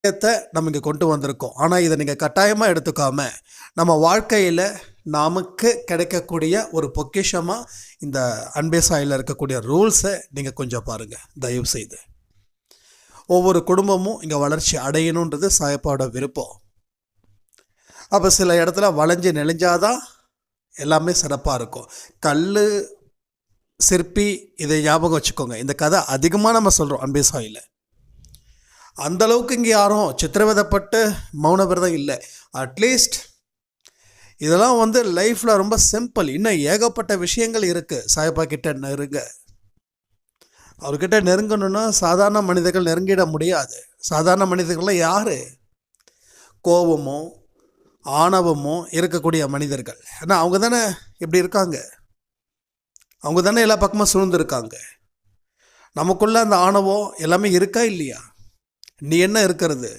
நம்ம இங்கே கொண்டு வந்திருக்கோம். ஆனால் இதை நீங்கள் கட்டாயமாக எடுத்துக்காம நம்ம வாழ்க்கையில் நமக்கு கிடைக்கக்கூடிய ஒரு பொக்கிஷமாக இந்த அன்பே சாயில் இருக்கக்கூடிய ரூல்ஸை நீங்கள் கொஞ்சம் பாருங்கள் தயவு செய்து. ஒவ்வொரு குடும்பமும் இங்கே வளர்ச்சி அடையணுன்றது சாயப்பாவோட விருப்பம். அப்போ சில இடத்துல வளைஞ்சு நெளிஞ்சாதான் எல்லாமே சிறப்பாக இருக்கும். கல் சிற்பி இதை ஞாபகம் வச்சுக்கோங்க. இந்த கதை அதிகமாக நம்ம சொல்கிறோம் அன்பே சாயில். அந்தளவுக்கு இங்கே யாரும் சித்திரவதைப்பட்டு மௌன விரதம் இல்லை. அட்லீஸ்ட் இதெல்லாம் லைஃப்பில் ரொம்ப சிம்பிள். இன்னும் ஏகப்பட்ட விஷயங்கள் இருக்குது. சாயப்பா கிட்ட நெருங்க. அவர்கிட்ட நெருங்கணுன்னா சாதாரண மனிதர்கள் நெருங்கிட முடியாது. சாதாரண மனிதர்கள்லாம் யார்? கோபமோ ஆணவமோ இருக்கக்கூடிய மனிதர்கள். ஏன்னா அவங்க தானே இப்படி இருக்காங்க. அவங்க தானே எல்லா பக்கமும் சூழ்ந்துருக்காங்க. நமக்குள்ளே அந்த ஆணவம் எல்லாமே இருக்கா இல்லையா? நீ என்ன இருக்கிறது?